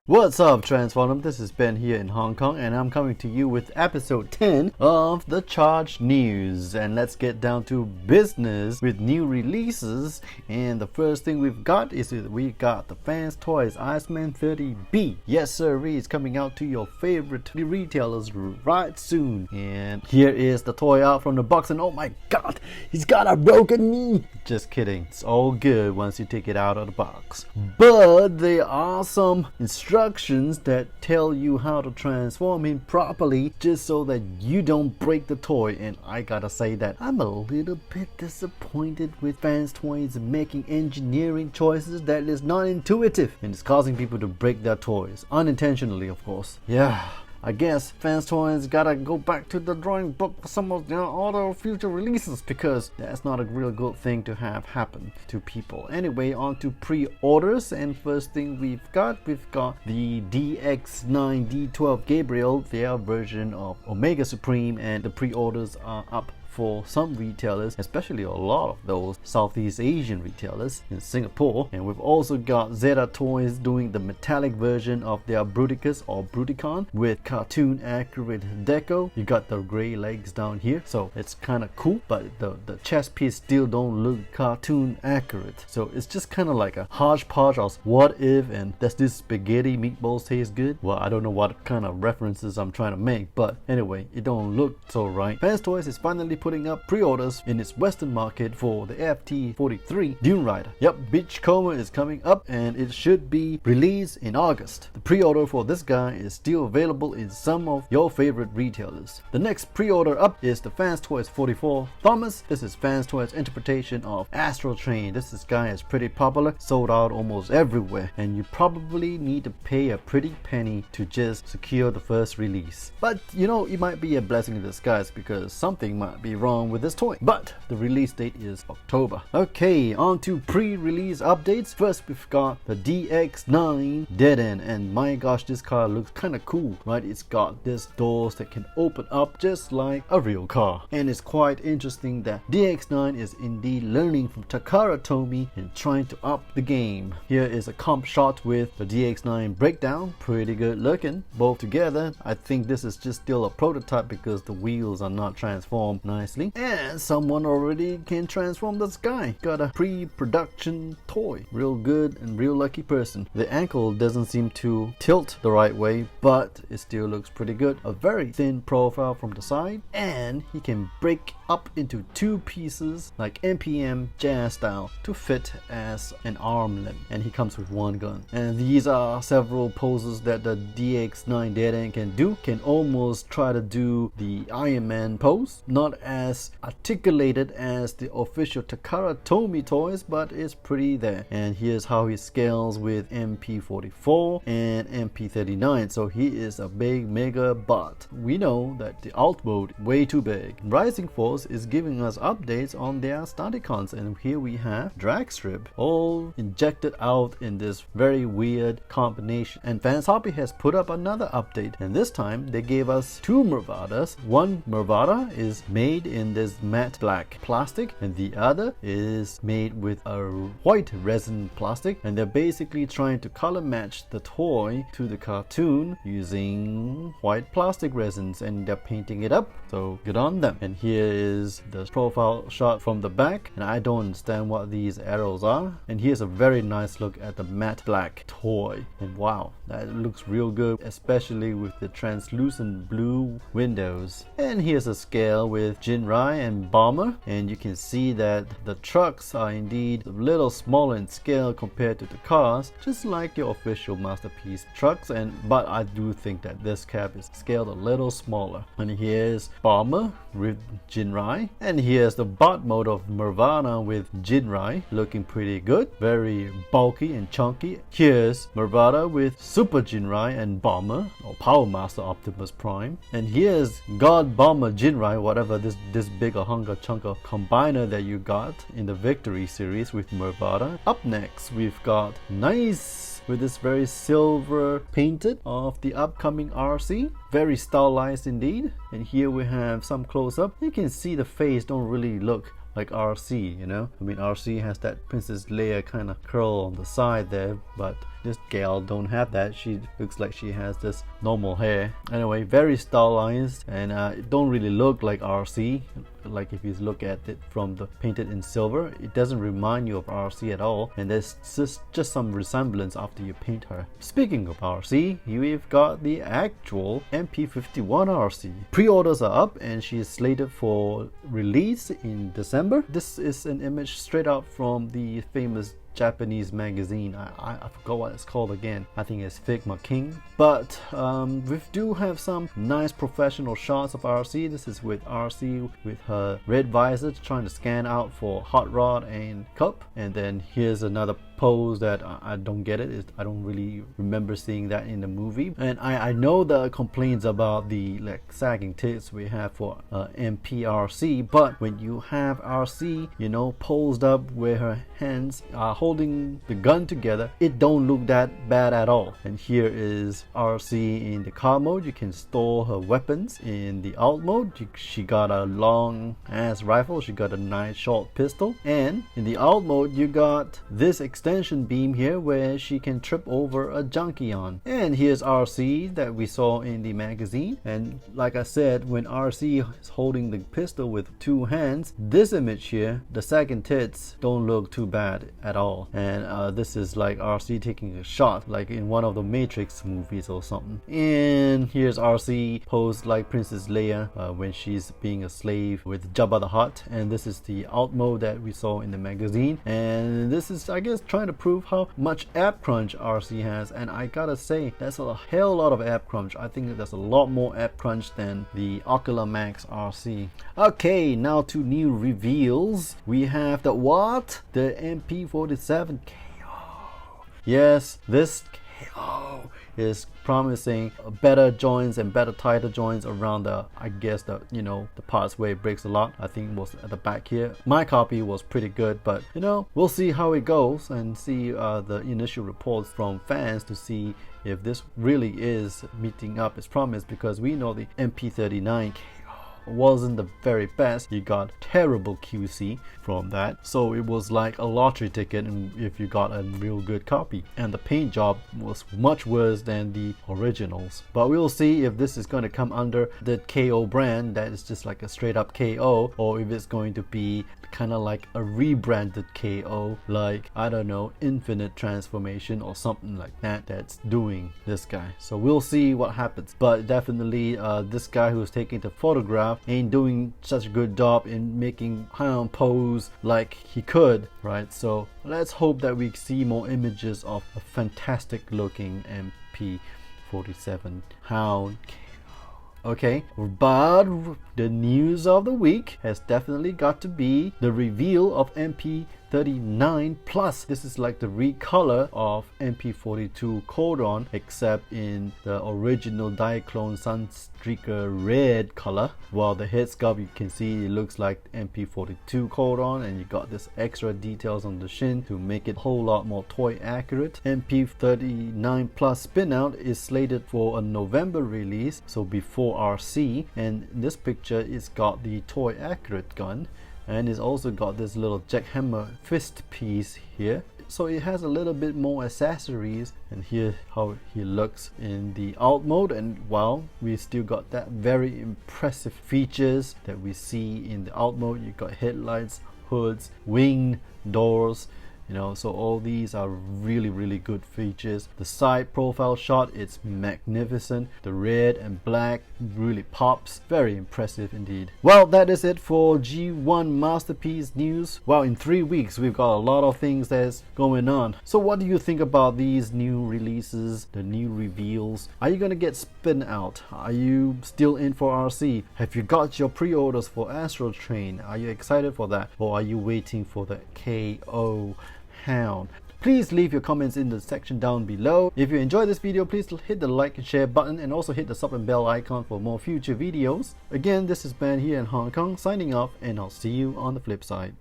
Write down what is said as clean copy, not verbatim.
What's up, Transformdom? This is Ben here in Hong Kong, and I'm coming to you with episode 10 of the Charged News. And let's get down to business with new releases. And the first thing we've got is we got the Fans Toys Iceman 30B. Yes, sir, it's coming out to your favorite retailers right soon. And here is the toy out from the box, and oh my god, he's got a broken knee. Just kidding, it's all good once you take it out of the box. But there are some instructions that tell you how to transform him properly, just so that you don't break the toy. And I gotta say that I'm a little bit disappointed with Fans Toys making engineering choices that is not intuitive, and it's causing people to break their toys unintentionally, of course. Yeah, I guess Fans Toys gotta go back to the drawing book for some of their other future releases, because that's not a real good thing to have happen to people. Anyway, on to pre-orders, and first thing we've got the DX9 D12 Gabriel, their version of Omega Supreme, and the pre-orders are up for some retailers, especially a lot of those Southeast Asian retailers in Singapore. And we've also got Zeta Toys doing the metallic version of their Bruticus or Bruticon with cartoon accurate deco. You got the gray legs down here, so it's kind of cool, but the chest piece still don't look cartoon accurate. So it's just kind of like a hodgepodge of what if and does this spaghetti meatballs taste good? Well, I don't know what kind of references I'm trying to make, but anyway, it don't look so right. Fans Toys is finally putting up pre-orders in its Western market for the FT43 Dune Rider. Yep, Beachcomber is coming up, and it should be released in August. The pre-order for this guy is still available in some of your favorite retailers. The next pre-order up is the Fans Toys 44 Thomas. This is Fans Toys interpretation of Astral Train. This guy is pretty popular, sold out almost everywhere, and you probably need to pay a pretty penny to just secure the first release. But you know, it might be a blessing in disguise, because something might be wrong with this toy, but the release date is October. Okay, on to pre-release updates. First, we've got the DX9 Deadend, and my gosh, this car looks kind of cool, right? It's got these doors that can open up just like a real car, and it's quite interesting that DX9 is indeed learning from Takara Tomy and trying to up the game. Here is a comp shot with the DX9 breakdown, pretty good looking both together. I think this is just still a prototype because the wheels are not transformed nicely, and someone already can transform this guy. Got a pre-production toy. Real good and real lucky person. The ankle doesn't seem to tilt the right way, but it still looks pretty good. A very thin profile from the side, and he can break up into two pieces like NPM jazz style to fit as an arm limb, and he comes with one gun. And these are several poses that the DX9 Deadend can do. Can almost try to do the Iron Man pose, not as articulated as the official Takara Tomy toys, but it's pretty there. And here's how he scales with MP-44 and MP-39, so he is a big mega bot. We know that the alt mode way too big. Rising Force is giving us updates on their Stunticons, and here we have Dragstrip all injected out in this very weird combination. And Fans Hobby has put up another update, and this time they gave us two Mervadas. One Mervada is made in this matte black plastic, and the other is made with a white resin plastic, and they're basically trying to color match the toy to the cartoon using white plastic resins, and they're painting it up, so good on them. And here is the profile shot from the back, and I don't understand what these arrows are. And here's a very nice look at the matte black toy, and wow, that looks real good, especially with the translucent blue windows. And here's a scale with Jinrai and Bomber, and you can see that the trucks are indeed a little smaller in scale compared to the cars, just like your official Masterpiece trucks. But I do think that this cab is scaled a little smaller. And here's Bomber with Jinrai, and here's the bot mode of Mervana with Jinrai, looking pretty good, very bulky and chunky. Here's Mervada with Super Jinrai and Bomber, or Power Master Optimus Prime. And here's God Bomber Jinrai, whatever this big a hunker chunker combiner that you got in the Victory series with Mervada. Up next, we've got Nice with this very silver painted of the upcoming Arcee. Very stylized indeed. And here we have some close-up. You can see the face don't really look like Arcee, you know. I mean, Arcee has that Princess Leia kind of curl on the side there, but this gal don't have that. She looks like she has this normal hair. Anyway, very stylized, and it don't really look like Arcee. Like if you look at it from the painted in silver, it doesn't remind you of Arcee at all, and there's just some resemblance after you paint her. Speaking of Arcee, we've got the actual MP-51 Arcee. Pre-orders are up and she is slated for release in December. This is an image straight out from the famous Japanese magazine. I forgot what it's called again. I think it's Figma King. But we do have some nice professional shots of Arcee. This is with Arcee with her red visor trying to scan out for Hot Rod and Cup. And then here's another pose that I don't get it. I don't really remember seeing that in the movie. And I know the complaints about the like sagging tits we have for MP Arcee, but when you have Arcee, you know, posed up where her hands are holding the gun together, it don't look that bad at all. And here is Arcee in the car mode. You can store her weapons. In the alt mode, she got a long ass rifle, she got a nice short pistol, and in the alt mode you got this extension beam here where she can trip over a junkie on. And here's Arcee that we saw in the magazine, and like I said, when Arcee is holding the pistol with two hands, this image here, the second tits don't look too bad at all. And this is like Arcee taking a shot like in one of the Matrix movies or something. And here's Arcee posed like Princess Leia when she's being a slave with Jabba the Hutt. And this is the alt mode that we saw in the magazine, and this is, I guess, trying to prove how much app crunch Arcee has. And I gotta say, that's a hell lot of app crunch. I think there's a lot more app crunch than the Ocular Max Arcee. Okay, now to new reveals. We have the what? The MP-47 KO. Yes, this KO is promising better joints and better tighter joints around the, I guess, the, you know, the parts where it breaks a lot. I think it was at the back here. My copy was pretty good, but you know, we'll see how it goes and see the initial reports from fans to see if this really is meeting up its promise, because we know the MP-39 wasn't the very best. You got terrible QC from that, so it was like a lottery ticket and if you got a real good copy, and the paint job was much worse than the originals. But we'll see if this is going to come under the KO brand, that is just like a straight up KO, or if it's going to be kind of like a rebranded KO, like, I don't know, Infinite Transformation or something like that, that's doing this guy. So we'll see what happens. But definitely this guy who's taking the photograph ain't doing such a good job in making Hound pose like he could, right? So let's hope that we see more images of a fantastic looking MP-47 Hound. Okay, but the news of the week has definitely got to be the reveal of MP-39 Plus. This is like the recolor of MP-42 Cordon, except in the original Diaclone Sunstreaker red color. While the head sculpt, you can see it looks like MP-42 Cordon, and you got this extra details on the shin to make it a whole lot more toy accurate. MP-39 Plus Spinout is slated for a November release, so before Arcee, and this picture is got the toy accurate gun, and it's also got this little jackhammer fist piece here. So it has a little bit more accessories, and here how he looks in the alt mode. And while we still got that very impressive features that we see in the alt mode, you got headlights, hoods, wing doors, you know, so all these are really good features. The side profile shot, it's magnificent. The red and black really pops. Very impressive indeed. Well, that is it for G1 Masterpiece news. Well, in 3 weeks we've got a lot of things that's going on. So what do you think about these new releases, the new reveals? Are you gonna get Spinout? Are you still in for Arcee? Have you got your pre-orders for Astral Train? Are you excited for that, or are you waiting for the KO Hound? Please leave your comments in the section down below. If you enjoyed this video, please hit the like and share button, and also hit the sub and bell icon for more future videos. Again, this is Ben here in Hong Kong signing off, and I'll see you on the flip side.